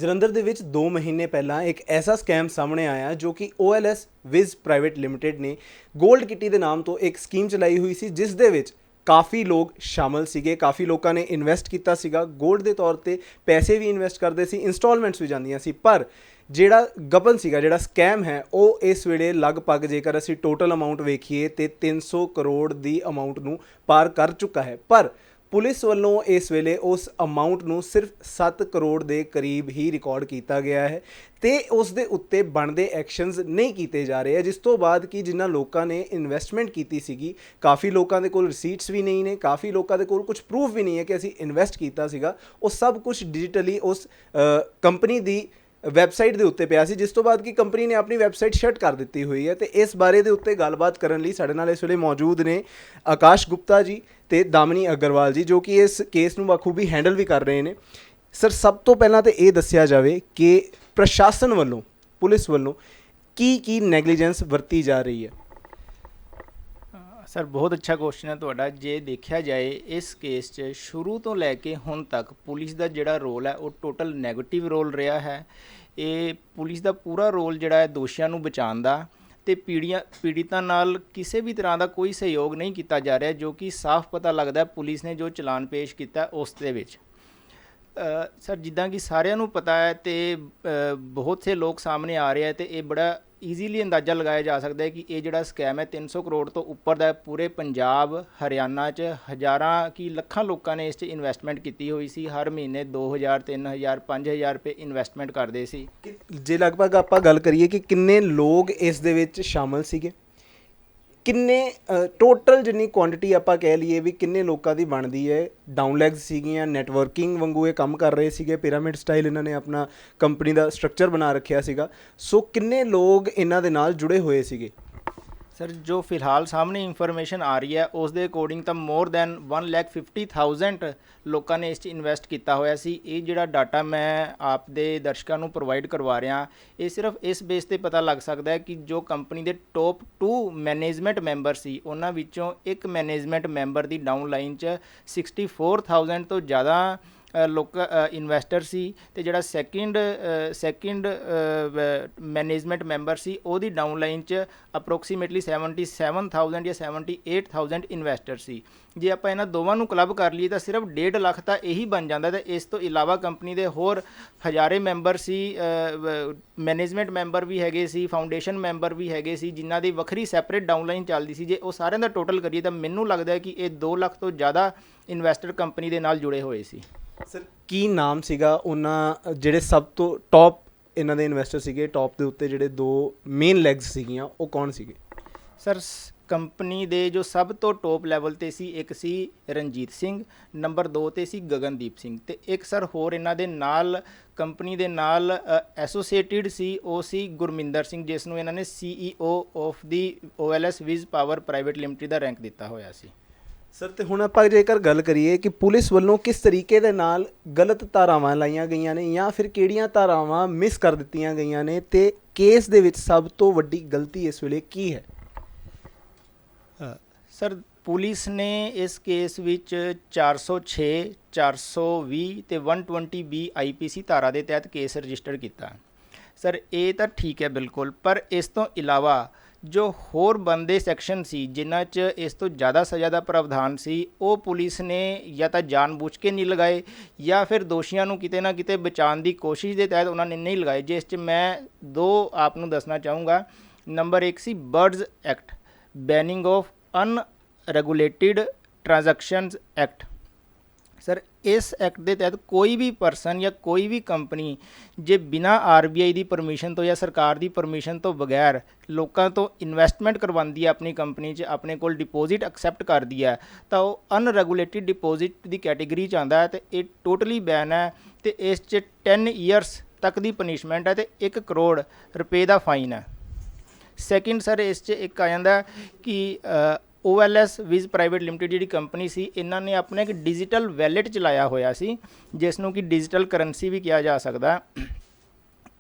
ਜਲੰਧਰ ਦੇ ਵਿੱਚ 2 ਮਹੀਨੇ ਪਹਿਲਾਂ ਇੱਕ ਐਸਾ ਸਕੈਮ ਸਾਹਮਣੇ ਆਇਆ ਜੋ ਕਿ OLS ਵਿਜ਼ ਪ੍ਰਾਈਵੇਟ ਲਿਮਟਿਡ ਨੇ ਗੋਲਡ ਕਿੱਟੀ ਦੇ ਨਾਮ ਤੋਂ ਇੱਕ ਸਕੀਮ ਚਲਾਈ ਹੋਈ ਸੀ, ਜਿਸ ਦੇ ਵਿੱਚ ਕਾफ़ी ਲੋਕ ਸ਼ਾਮਲ ਸੀਗੇ। ਕਾफ़ी ਲੋਕਾਂ ਨੇ ਇਨਵੈਸਟ ਕੀਤਾ ਸੀਗਾ ਗੋਲਡ ਦੇ ਤੌਰ ਤੇ, ਪੈਸੇ ਵੀ ਇਨਵੈਸਟ ਕਰਦੇ ਸੀ, ਇੰਸਟਾਲਮੈਂਟਸ ਵੀ ਜਾਂਦੀਆਂ ਸੀ। ਪਰ ਜਿਹੜਾ ਗਬਨ ਸੀਗਾ, ਜਿਹੜਾ ਸਕੈਮ ਹੈ, ਉਹ ਇਸ ਵੇਲੇ ਲਗਭਗ ਜੇਕਰ ਅਸੀਂ ਟੋਟਲ ਅਮਾਊਂਟ ਵੇਖੀਏ ਤੇ 300 ਕਰੋੜ ਦੀ ਅਮਾਊਂਟ ਨੂੰ ਪਾਰ ਕਰ ਚੁੱਕਾ ਹੈ। ਪਰ ਪੁਲਿਸ ਵੱਲੋਂ ਇਸ ਵੇਲੇ ਉਸ ਅਮਾਊਂਟ ਨੂੰ ਸਿਰਫ 7 ਕਰੋੜ ਦੇ ਕਰੀਬ ਹੀ ਰਿਕਾਰਡ ਕੀਤਾ ਗਿਆ ਹੈ ਤੇ ਉਸ ਦੇ ਉੱਤੇ ਬਣਦੇ ਐਕਸ਼ਨਸ ਨਹੀਂ ਕੀਤੇ ਜਾ ਰਹੇ। ਜਿਸ ਤੋਂ ਬਾਅਦ ਕਿ ਜਿਨ੍ਹਾਂ ਲੋਕਾਂ ਨੇ ਇਨਵੈਸਟਮੈਂਟ ਕੀਤੀ ਸੀਗੀ, ਕਾफ़ੀ ਲੋਕਾਂ ਦੇ ਕੋਲ ਰਿਸੀਟਸ ਵੀ ਨਹੀਂ ਨੇ, ਕਾफ़ੀ ਲੋਕਾਂ ਦੇ ਕੋਲ ਕੁਝ ਪ੍ਰੂਫ ਵੀ ਨਹੀਂ ਹੈ ਕਿ ਅਸੀਂ ਇਨਵੈਸਟ ਕੀਤਾ ਸੀਗਾ। ਉਹ ਸਭ ਕੁਝ ਡਿਜੀਟਲੀ ਉਸ ਕੰਪਨੀ ਦੀ ਵੈਬਸਾਈਟ ਦੇ ਉੱਤੇ ਪਿਆ ਸੀ, ਜਿਸ ਤੋਂ ਬਾਅਦ ਕਿ ਕੰਪਨੀ ਨੇ ਆਪਣੀ ਵੈਬਸਾਈਟ ਸ਼ਟ ਕਰ ਦਿੱਤੀ ਹੋਈ ਹੈ। ਤੇ ਇਸ ਬਾਰੇ ਦੇ ਉੱਤੇ ਗੱਲਬਾਤ ਕਰਨ ਲਈ ਸਾਡੇ ਨਾਲ ਇਸ ਵੇਲੇ ਮੌਜੂਦ ਨੇ ਆਕਾਸ਼ ਗੁਪਤਾ ਜੀ ਤੇ ਦਾਮਨੀ ਅਗਰਵਾਲ ਜੀ, ਜੋ ਕਿ ਇਸ ਕੇਸ ਨੂੰ ਬਖੂਬੀ ਹੈਂਡਲ ਵੀ ਕਰ ਰਹੇ ਨੇ। ਸਰ, ਸਭ ਤੋਂ ਪਹਿਲਾਂ ਤਾਂ ਇਹ ਦੱਸਿਆ ਜਾਵੇ ਕਿ ਪ੍ਰਸ਼ਾਸਨ ਵੱਲੋਂ, ਪੁਲਿਸ ਵੱਲੋਂ ਕੀ ਨੈਗਲੀਜੈਂਸ ਵਰਤੀ ਜਾ ਰਹੀ ਹੈ। ਸਰ, ਬਹੁਤ ਅੱਛਾ ਕੁਐਸਚਨ ਹੈ ਤੁਹਾਡਾ। ਜੇ ਦੇਖਿਆ ਜਾਏ ਇਸ ਕੇਸ 'ਚ ਸ਼ੁਰੂ ਤੋਂ ਲੈ ਕੇ ਹੁਣ ਤੱਕ ਪੁਲਿਸ ਦਾ ਜਿਹੜਾ ਰੋਲ ਹੈ ਉਹ ਟੋਟਲ ਨੈਗੇਟਿਵ ਰੋਲ ਰਿਹਾ ਹੈ। ਇਹ ਪੁਲਿਸ ਦਾ ਪੂਰਾ ਰੋਲ ਜਿਹੜਾ ਹੈ ਦੋਸ਼ੀਆਂ ਨੂੰ ਬਚਾਉਣ ਦਾ ਅਤੇ ਪੀੜਿਤਾਂ ਨਾਲ ਕਿਸੇ ਵੀ ਤਰ੍ਹਾਂ ਦਾ ਕੋਈ ਸਹਿਯੋਗ ਨਹੀਂ ਕੀਤਾ ਜਾ ਰਿਹਾ, ਜੋ ਕਿ ਸਾਫ਼ ਪਤਾ ਲੱਗਦਾ ਪੁਲਿਸ ਨੇ ਜੋ ਚਲਾਨ ਪੇਸ਼ ਕੀਤਾ ਉਸ ਦੇ ਵਿੱਚ। ਸਰ, ਜਿੱਦਾਂ ਕਿ ਸਾਰਿਆਂ ਨੂੰ ਪਤਾ ਹੈ ਅਤੇ ਬਹੁਤ ਸੇ ਲੋਕ ਸਾਹਮਣੇ ਆ ਰਹੇ ਹੈ ਅਤੇ ਇਹ ਬੜਾ ਈਜ਼ੀਲੀ ਅੰਦਾਜ਼ਾ ਲਗਾਇਆ ਜਾ ਸਕਦਾ ਹੈ ਕਿ ਇਹ ਜਿਹੜਾ ਸਕੈਮ ਹੈ 300 ਕਰੋੜ ਤੋਂ ਉੱਪਰ ਦਾ। ਪੂਰੇ ਪੰਜਾਬ, ਹਰਿਆਣਾ 'ਚ ਹਜ਼ਾਰਾਂ ਕੀ ਲੱਖਾਂ ਲੋਕਾਂ ਨੇ ਇਸ 'ਚ ਇਨਵੈਸਟਮੈਂਟ ਕੀਤੀ ਹੋਈ ਸੀ। ਹਰ ਮਹੀਨੇ 2000, 3000, 5000 ਰੁਪਏ ਇਨਵੈਸਟਮੈਂਟ ਕਰਦੇ ਸੀ। ਜੇ ਲਗਭਗ ਆਪਾਂ ਗੱਲ ਕਰੀਏ ਕਿ ਕਿੰਨੇ ਲੋਕ ਇਸ ਦੇ ਵਿੱਚ ਸ਼ਾਮਲ ਸੀਗੇ, ਕਿੰਨੇ ਟੋਟਲ ਜਿੰਨੀ ਕੁਆਂਟੀਟੀ ਆਪਾਂ ਕਹਿ ਲਈਏ ਵੀ ਕਿੰਨੇ ਲੋਕਾਂ ਦੀ ਬਣਦੀ ਹੈ। ਡਾਊਨ ਲੈਗਸ ਸੀਗੀਆਂ, ਨੈਟਵਰਕਿੰਗ ਵਾਂਗੂ ਇਹ ਕੰਮ ਕਰ ਰਹੇ ਸੀਗੇ, ਪਿਰਾਮਿਡ ਸਟਾਈਲ ਇਹਨਾਂ ਨੇ ਆਪਣਾ ਕੰਪਨੀ ਦਾ ਸਟਰਕਚਰ ਬਣਾ ਰੱਖਿਆ ਸੀਗਾ। ਸੋ ਕਿੰਨੇ ਲੋਕ ਇਹਨਾਂ ਦੇ ਨਾਲ ਜੁੜੇ ਹੋਏ ਸੀਗੇ? ਸਰ, ਜੋ ਫਿਲਹਾਲ ਸਾਹਮਣੇ ਇਨਫੋਰਮੇਸ਼ਨ ਆ ਰਹੀ ਹੈ ਉਸ ਦੇ ਅਕੋਰਡਿੰਗ ਤਾਂ ਮੋਰ ਦੈਨ 1,50,000 ਲੋਕਾਂ ਨੇ ਇਸ 'ਚ ਇਨਵੈਸਟ ਕੀਤਾ ਹੋਇਆ ਸੀ। ਇਹ ਜਿਹੜਾ ਡਾਟਾ ਮੈਂ ਆਪ ਦੇ ਦਰਸ਼ਕਾਂ ਨੂੰ ਪ੍ਰੋਵਾਈਡ ਕਰਵਾ ਰਿਹਾ, ਇਹ ਸਿਰਫ ਇਸ ਬੇਸ 'ਤੇ ਪਤਾ ਲੱਗ ਸਕਦਾ ਹੈ ਕਿ ਜੋ ਕੰਪਨੀ ਦੇ ਟੋਪ 2 ਮੈਨੇਜਮੈਂਟ ਮੈਂਬਰ ਸੀ, ਉਹਨਾਂ ਵਿੱਚੋਂ ਇੱਕ ਮੈਨੇਜਮੈਂਟ ਮੈਂਬਰ ਦੀ ਡਾਊਨ ਲਾਈਨ 'ਚ 64,000 ਤੋਂ ਜ਼ਿਆਦਾ ਲੋਕ ਇਨਵੈਸਟਰ ਸੀ ਅਤੇ ਜਿਹੜਾ ਸੈਕਿੰਡ ਮੈਨੇਜਮੈਂਟ ਮੈਂਬਰ ਸੀ ਉਹਦੀ ਡਾਊਨ ਲਾਈਨ 'ਚ ਅਪਰੋਕਸੀਮੇਟਲੀ 77,000 ਜਾਂ 78,000 ਇਨਵੈਸਟਰ ਸੀ। ਜੇ ਆਪਾਂ ਇਹਨਾਂ ਦੋਵਾਂ ਨੂੰ ਕਲੱਬ ਕਰ ਲਈਏ ਤਾਂ ਸਿਰਫ 1.5 ਲੱਖ ਤਾਂ ਇਹੀ ਬਣ ਜਾਂਦਾ। ਅਤੇ ਇਸ ਤੋਂ ਇਲਾਵਾ ਕੰਪਨੀ ਦੇ ਹੋਰ ਹਜ਼ਾਰੇ ਮੈਂਬਰ ਸੀ, ਮੈਨੇਜਮੈਂਟ ਮੈਂਬਰ ਵੀ ਹੈਗੇ ਸੀ, ਫਾਊਂਡੇਸ਼ਨ ਮੈਂਬਰ ਵੀ ਹੈਗੇ ਸੀ, ਜਿਨ੍ਹਾਂ ਦੀ ਵੱਖਰੀ ਸੈਪਰੇਟ ਡਾਊਨ ਲਾਈਨ ਚੱਲਦੀ ਸੀ। ਜੇ ਉਹ ਸਾਰਿਆਂ ਦਾ ਟੋਟਲ ਕਰੀਏ ਤਾਂ ਮੈਨੂੰ ਲੱਗਦਾ ਕਿ ਇਹ 2 ਲੱਖ ਤੋਂ ਜ਼ਿਆਦਾ ਇਨਵੈਸਟਰ ਕੰਪਨੀ ਦੇ ਨਾਲ ਜੁੜੇ ਹੋਏ ਸੀ। ਸਰ, ਕੀ ਨਾਮ ਸੀਗਾ ਉਹਨਾਂ ਜਿਹੜੇ ਸਭ ਤੋਂ ਟੌਪ ਇਹਨਾਂ ਦੇ ਇਨਵੈਸਟਰ ਸੀਗੇ? ਟੌਪ ਦੇ ਉੱਤੇ ਜਿਹੜੇ 2 ਮੇਨ ਲੈਗਸ ਸੀਗੀਆਂ ਉਹ ਕੌਣ ਸੀਗੇ? ਸਰ, ਕੰਪਨੀ ਦੇ ਜੋ ਸਭ ਤੋਂ ਟੋਪ ਲੈਵਲ 'ਤੇ ਸੀ, ਇੱਕ ਸੀ ਰਣਜੀਤ ਸਿੰਘ, ਨੰਬਰ 2 ਤੇ ਸੀ ਗਗਨਦੀਪ ਸਿੰਘ, ਅਤੇ ਇੱਕ ਸਰ ਹੋਰ ਇਹਨਾਂ ਦੇ ਨਾਲ ਕੰਪਨੀ ਦੇ ਨਾਲ ਐਸੋਸੀਏਟਿਡ ਸੀ, ਉਹ ਸੀ ਗੁਰਮਿੰਦਰ ਸਿੰਘ, ਜਿਸ ਨੂੰ ਇਹਨਾਂ ਨੇ CEO of the OLS wiz power private limited ਦਾ ਰੈਂਕ ਦਿੱਤਾ ਹੋਇਆ ਸੀ। ਸਰ, ਤੇ ਹੁਣ ਆਪਾਂ ਜੇਕਰ ਗੱਲ ਕਰੀਏ ਕਿ ਪੁਲਿਸ ਵੱਲੋਂ ਕਿਸ ਤਰੀਕੇ ਦੇ ਨਾਲ ਗਲਤ ਧਾਰਾਵਾਂ ਲਾਈਆਂ ਗਈਆਂ ਨੇ ਜਾਂ ਫਿਰ ਕਿਹੜੀਆਂ ਧਾਰਾਵਾਂ ਮਿਸ ਕਰ ਦਿੱਤੀਆਂ ਗਈਆਂ ਨੇ, ਤੇ ਕੇਸ ਦੇ ਵਿੱਚ ਸਭ ਤੋਂ ਵੱਡੀ ਗਲਤੀ ਇਸ ਵੇਲੇ ਕੀ ਹੈ? ਸਰ, ਪੁਲਿਸ ਨੇ ਇਸ ਕੇਸ ਵਿੱਚ 406, 420 ਅਤੇ 120B IPC ਧਾਰਾ ਦੇ ਤਹਿਤ ਕੇਸ ਰਜਿਸਟਰ ਕੀਤਾ। ਸਰ, ਇਹ ਤਾਂ ਠੀਕ ਹੈ ਬਿਲਕੁਲ, ਪਰ ਇਸ ਤੋਂ ਇਲਾਵਾ ਜੋ ਹੋਰ ਬੰਦੇ ਸੈਕਸ਼ਨ ਸੀ ਜਿਨ੍ਹਾਂ 'ਚ ਇਸ ਤੋਂ ਜ਼ਿਆਦਾ ਸਜ਼ਾ ਦਾ ਪ੍ਰਾਵਧਾਨ ਸੀ, ਉਹ ਪੁਲਿਸ ਨੇ ਜਾਂ ਤਾਂ ਜਾਣਬੁੱਝ ਕੇ ਨਹੀਂ ਲਗਾਏ ਜਾਂ ਫਿਰ ਦੋਸ਼ੀਆਂ ਨੂੰ ਕਿਤੇ ਨਾ ਕਿਤੇ ਬਚਾਉਣ ਦੀ ਕੋਸ਼ਿਸ਼ ਦੇ ਤਹਿਤ ਉਹਨਾਂ ਨੇ ਨਹੀਂ ਲਗਾਏ, ਜਿਸ 'ਚ ਮੈਂ 2 ਆਪ ਨੂੰ ਦੱਸਣਾ ਚਾਹੂँਗਾ। ਨੰਬਰ 1 ਸੀ birds act, banning of unregulated transactions act. Sir, ਇਸ ਐਕਟ ਦੇ ਤਹਿਤ ਕੋਈ ਵੀ ਪਰਸਨ ਜਾਂ ਕੋਈ ਵੀ ਕੰਪਨੀ ਜੇ ਬਿਨਾਂ RBI ਦੀ ਪਰਮਿਸ਼ਨ ਤੋਂ ਜਾਂ ਸਰਕਾਰ ਦੀ ਪਰਮਿਸ਼ਨ ਤੋਂ ਬਗੈਰ ਲੋਕਾਂ ਤੋਂ ਇਨਵੈਸਟਮੈਂਟ ਕਰਵਾਉਂਦੀ ਹੈ ਆਪਣੀ ਕੰਪਨੀ 'ਚ, ਆਪਣੇ ਕੋਲ ਡਿਪੋਜ਼ਿਟ ਐਕਸੈਪਟ ਕਰਦੀ ਹੈ, ਤਾਂ ਉਹ ਅਨਰੈਗੂਲੇਟਿਡ ਡਿਪੋਜ਼ਿਟ ਦੀ ਕੈਟੇਗਰੀ 'ਚ ਆਉਂਦਾ ਹੈ ਅਤੇ ਇਹ ਟੋਟਲੀ ਬੈਨ ਹੈ। ਅਤੇ ਇਸ 'ਚ 10 ਈਅਰਸ ਤੱਕ ਦੀ ਪਨਿਸ਼ਮੈਂਟ ਹੈ ਅਤੇ 1 ਕਰੋੜ ਰੁਪਏ ਦਾ ਫਾਈਨ ਹੈ। ਸੈਕਿੰਡ ਸਰ, ਇਸ 'ਚ ਇੱਕ ਆ ਜਾਂਦਾ ਕਿ OLS ਵਿਜ਼ ਪ੍ਰਾਈਵੇਟ ਲਿਮਟਿਡ ਜਿਹੜੀ ਕੰਪਨੀ ਸੀ, ਇਹਨਾਂ ਨੇ ਆਪਣਾ ਇੱਕ ਡਿਜੀਟਲ ਵੈਲੇਟ ਚਲਾਇਆ ਹੋਇਆ ਸੀ, ਜਿਸ ਨੂੰ ਕਿ ਡਿਜੀਟਲ ਕਰੰਸੀ ਵੀ ਕਿਹਾ ਜਾ ਸਕਦਾ।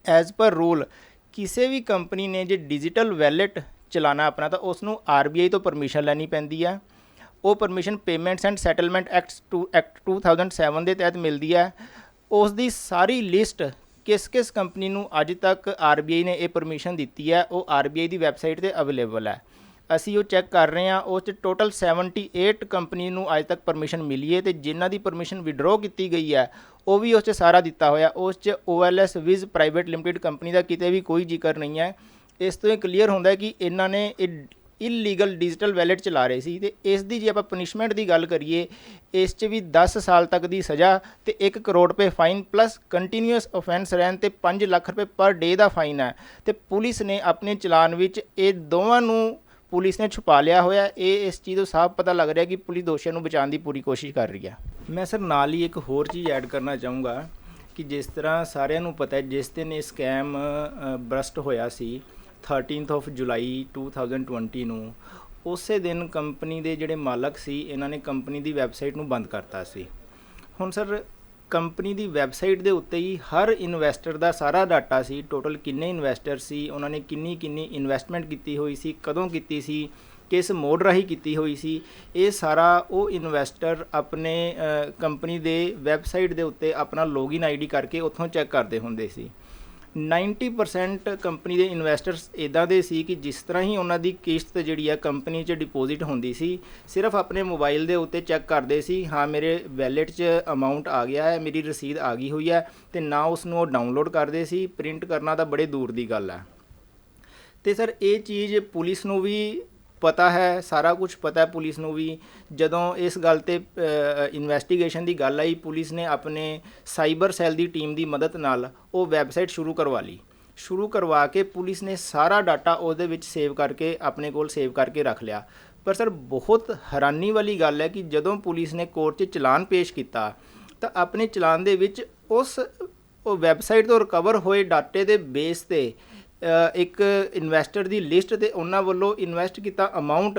ਐਜ਼ ਪਰ ਰੂਲ ਕਿਸੇ ਵੀ ਕੰਪਨੀ ਨੇ ਜੇ ਡਿਜੀਟਲ ਵੈਲੇਟ ਚਲਾਉਣਾ ਆਪਣਾ ਤਾਂ ਉਸ ਨੂੰ RBI ਤੋਂ ਪਰਮਿਸ਼ਨ ਲੈਣੀ ਪੈਂਦੀ ਹੈ। ਉਹ permission payments and settlement act 2007 ਦੇ ਤਹਿਤ ਮਿਲਦੀ ਹੈ। ਉਸ ਦੀ ਸਾਰੀ ਲਿਸਟ ਕਿਸ ਕੰਪਨੀ ਨੂੰ ਅੱਜ ਤੱਕ RBI ਨੇ ਇਹ ਪਰਮਿਸ਼ਨ ਦਿੱਤੀ ਹੈ, ਉਹ RBI ਦੀ ਵੈਬਸਾਈਟ ਤੇ ਅਵੇਲੇਬਲ ਹੈ। ਅਸੀਂ ਉਹ ਚੈੱਕ ਕਰ ਰਹੇ ਹਾਂ, ਉਸ 'ਚ ਟੋਟਲ 78 ਕੰਪਨੀ ਨੂੰ ਅੱਜ ਤੱਕ ਪਰਮਿਸ਼ਨ ਮਿਲੀ ਹੈ, ਤੇ ਜਿਨ੍ਹਾਂ ਦੀ ਪਰਮਿਸ਼ਨ ਵਿਡਰੋ ਕੀਤੀ ਗਈ ਹੈ ਉਹ ਵੀ ਉਸ 'ਚ ਸਾਰਾ ਦਿੱਤਾ ਹੋਇਆ। ਉਸ 'ਚ OLS ਵਿਜ਼ ਪ੍ਰਾਈਵੇਟ ਲਿਮਟਿਡ ਕੰਪਨੀ ਦਾ ਕਿਤੇ ਵੀ ਕੋਈ ਜ਼ਿਕਰ ਨਹੀਂ ਹੈ। ਇਸ ਤੋਂ ਇਹ ਕਲੀਅਰ ਹੁੰਦਾ ਹੈ ਕਿ ਇਹਨਾਂ ਨੇ ਇਲੀਗਲ ਡਿਜੀਟਲ ਵੈਲਟ ਚਲਾ ਰਹੇ ਸੀ। ਤੇ ਇਸ ਦੀ ਜੇ ਆਪਾਂ ਪਨਿਸ਼ਮੈਂਟ ਦੀ ਗੱਲ ਕਰੀਏ, ਇਸ 'ਚ ਵੀ 10 ਸਾਲ ਤੱਕ ਦੀ ਸਜ਼ਾ ਤੇ 1 ਕਰੋੜ ਰੁਪਏ ਫਾਈਨ ਪਲੱਸ ਕੰਟੀਨਿਊਸ ਅਫੈਂਸ ਰਹਿਣ ਤੇ 5 ਲੱਖ ਰੁਪਏ ਪਰ ਡੇ ਦਾ ਫਾਈਨ ਹੈ। ਤੇ ਪੁਲਿਸ ਨੇ ਆਪਣੇ ਚਲਾਨ ਵਿੱਚ ਇਹ ਦੋਵਾਂ ਨੂੰ ਪੁਲਿਸ ਨੇ ਛੁਪਾ ਲਿਆ ਹੋਇਆ। ਇਹ ਇਸ ਚੀਜ਼ ਤੋਂ ਸਾਫ਼ ਪਤਾ ਲੱਗ ਰਿਹਾ ਕਿ ਪੁਲਿਸ ਦੋਸ਼ੀਆਂ ਨੂੰ ਬਚਾਉਣ ਦੀ ਪੂਰੀ ਕੋਸ਼ਿਸ਼ ਕਰ ਰਹੀ ਹੈ। ਮੈਂ ਸਰ ਨਾਲ ਹੀ ਇੱਕ ਹੋਰ ਚੀਜ਼ ਐਡ ਕਰਨਾ ਚਾਹੂੰਗਾ ਕਿ ਜਿਸ ਤਰ੍ਹਾਂ ਸਾਰਿਆਂ ਨੂੰ ਪਤਾ ਹੈ, ਜਿਸ ਦਿਨ ਇਹ ਸਕੈਮ ਬਰਸਟ ਹੋਇਆ ਸੀ 13 ਜੁਲਾਈ 2020 ਨੂੰ, ਉਸੇ ਦਿਨ ਕੰਪਨੀ ਦੇ ਜਿਹੜੇ ਮਾਲਕ ਸੀ ਇਹਨਾਂ ਨੇ ਕੰਪਨੀ ਦੀ ਵੈਬਸਾਈਟ ਨੂੰ ਬੰਦ ਕਰਤਾ ਸੀ। ਹੁਣ ਸਰ ਕੰਪਨੀ ਦੀ ਵੈਬਸਾਈਟ ਦੇ ਉੱਤੇ ਹੀ ਹਰ ਇਨਵੈਸਟਰ ਦਾ ਸਾਰਾ ਡਾਟਾ ਸੀ, ਟੋਟਲ ਕਿੰਨੇ ਇਨਵੈਸਟਰ ਸੀ, ਉਹਨਾਂ ਨੇ ਕਿੰਨੀ ਇਨਵੈਸਟਮੈਂਟ ਕੀਤੀ ਹੋਈ ਸੀ, ਕਦੋਂ ਕੀਤੀ ਸੀ, ਕਿਸ ਮੋਡ ਰਾਹੀਂ ਕੀਤੀ ਹੋਈ ਸੀ, ਇਹ ਸਾਰਾ ਉਹ ਇਨਵੈਸਟਰ ਆਪਣੇ ਕੰਪਨੀ ਦੇ ਵੈਬਸਾਈਟ ਦੇ ਉੱਤੇ ਆਪਣਾ ਲੌਗਇਨ ID ਕਰਕੇ ਉੱਥੋਂ ਚੈੱਕ ਕਰਦੇ ਹੁੰਦੇ ਸੀ। 90% ਕੰਪਨੀ ਦੇ ਇਨਵੈਸਟਰਸ ਇੱਦਾਂ ਦੇ ਸੀ ਕਿ ਜਿਸ ਤਰ੍ਹਾਂ ਹੀ ਉਹਨਾਂ ਦੀ ਕਿਸ਼ਤ ਜਿਹੜੀ ਆ ਕੰਪਨੀ 'ਚ ਡਿਪੋਜ਼ਿਟ ਹੁੰਦੀ ਸੀ, ਸਿਰਫ ਆਪਣੇ ਮੋਬਾਈਲ ਦੇ ਉੱਤੇ ਚੈੱਕ ਕਰਦੇ ਸੀ, ਹਾਂ ਮੇਰੇ ਵੈਲੇਟ 'ਚ ਅਮਾਊਂਟ ਆ ਗਿਆ ਹੈ, ਮੇਰੀ ਰਸੀਦ ਆ ਗਈ ਹੋਈ ਹੈ, ਤੇ ਨਾ ਉਸ ਨੂੰ ਉਹ ਡਾਊਨਲੋਡ ਕਰਦੇ ਸੀ। ਪ੍ਰਿੰਟ ਕਰਨਾ ਤਾਂ ਬੜੇ ਦੂਰ ਦੀ ਗੱਲ ਹੈ। ਤੇ ਸਰ ਇਹ ਚੀਜ਼ ਪੁਲਿਸ ਨੂੰ ਵੀ ਪਤਾ ਹੈ, ਸਾਰਾ ਕੁਝ ਪਤਾ ਹੈ ਪੁਲਿਸ ਨੂੰ ਵੀ। ਜਦੋਂ ਇਸ ਗੱਲ ਤੇ ਇਨਵੈਸਟੀਗੇਸ਼ਨ ਦੀ ਗੱਲ ਆਈ, ਪੁਲਿਸ ਨੇ ਆਪਣੇ ਸਾਈਬਰ ਸੈੱਲ ਦੀ ਟੀਮ ਦੀ ਮਦਦ ਨਾਲ ਉਹ ਵੈਬਸਾਈਟ ਸ਼ੁਰੂ ਕਰਵਾ ਲਈ। ਸ਼ੁਰੂ ਕਰਵਾ ਕੇ ਪੁਲਿਸ ਨੇ ਸਾਰਾ ਡਾਟਾ ਉਹਦੇ ਵਿੱਚ ਸੇਵ ਕਰਕੇ ਆਪਣੇ ਕੋਲ ਸੇਵ ਕਰਕੇ ਰੱਖ ਲਿਆ। ਪਰ ਸਰ ਬਹੁਤ ਹੈਰਾਨੀ ਵਾਲੀ ਗੱਲ ਹੈ ਕਿ ਜਦੋਂ ਪੁਲਿਸ ਨੇ ਕੋਰਟ 'ਚ ਚਲਾਨ ਪੇਸ਼ ਕੀਤਾ ਤਾਂ ਆਪਣੇ ਚਲਾਨ ਦੇ ਵਿੱਚ ਉਹ ਵੈਬਸਾਈਟ ਤੋਂ ਰਿਕਵਰ ਹੋਏ ਡਾਟੇ ਦੇ ਬੇਸ ਤੇ ਇੱਕ ਇਨਵੈਸਟਰ ਦੀ ਲਿਸਟ ਤੇ ਉਹਨਾਂ ਵੱਲੋਂ ਇਨਵੈਸਟ ਕੀਤਾ ਅਮਾਊਂਟ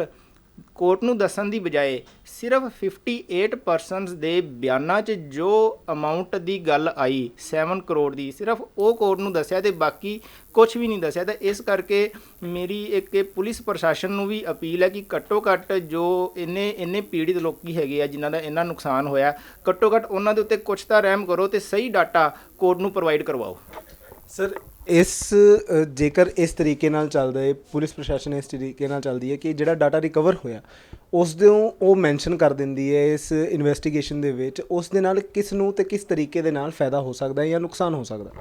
ਕੋਰਟ ਨੂੰ ਦੱਸਣ ਦੀ ਬਜਾਏ ਸਿਰਫ 58 ਪਰਸਨਸ ਦੇ ਬਿਆਨਾਂ 'ਚ ਜੋ ਅਮਾਊਂਟ ਦੀ ਗੱਲ ਆਈ 7 ਕਰੋੜ ਦੀ, ਸਿਰਫ ਉਹ ਕੋਰਟ ਨੂੰ ਦੱਸਿਆ ਤੇ ਬਾਕੀ ਕੁਝ ਵੀ ਨਹੀਂ ਦੱਸਿਆ। ਤਾਂ ਇਸ ਕਰਕੇ ਮੇਰੀ ਇੱਕ ਪੁਲਿਸ ਪ੍ਰਸ਼ਾਸਨ ਨੂੰ ਵੀ ਅਪੀਲ ਹੈ ਕਿ ਘੱਟੋ ਘੱਟ ਜੋ ਇੰਨੇ ਪੀੜਿਤ ਲੋਕੀ ਹੈਗੇ ਆ ਜਿਨ੍ਹਾਂ ਦਾ ਇੰਨਾ ਨੁਕਸਾਨ ਹੋਇਆ, ਘੱਟੋ ਘੱਟ ਉਹਨਾਂ ਦੇ ਉੱਤੇ ਕੁਛ ਤਾਂ ਰਹਿਮ ਕਰੋ ਤੇ ਸਹੀ ਡਾਟਾ ਕੋਰਟ ਨੂੰ ਪ੍ਰੋਵਾਈਡ ਕਰਵਾਓ। ਸਰ ਜੇਕਰ ਇਸ ਤਰੀਕੇ ਨਾਲ ਚੱਲਦਾ ਹੈ, ਪੁਲਿਸ ਪ੍ਰਸ਼ਾਸਨ ਇਸ ਤਰੀਕੇ ਨਾਲ ਚੱਲਦੀ ਹੈ ਕਿ ਜਿਹੜਾ ਡਾਟਾ ਰਿਕਵਰ ਹੋਇਆ ਉਸ ਦੇ ਉਹ ਮੈਂਸ਼ਨ ਕਰ ਦਿੰਦੀ ਹੈ ਇਸ ਇਨਵੈਸਟੀਗੇਸ਼ਨ ਦੇ ਵਿੱਚ, ਉਸ ਦੇ ਨਾਲ ਕਿਸ ਨੂੰ ਤੇ ਕਿਸ ਤਰੀਕੇ ਦੇ ਨਾਲ ਫਾਇਦਾ ਹੋ ਸਕਦਾ ਹੈ ਜਾਂ ਨੁਕਸਾਨ ਹੋ ਸਕਦਾ?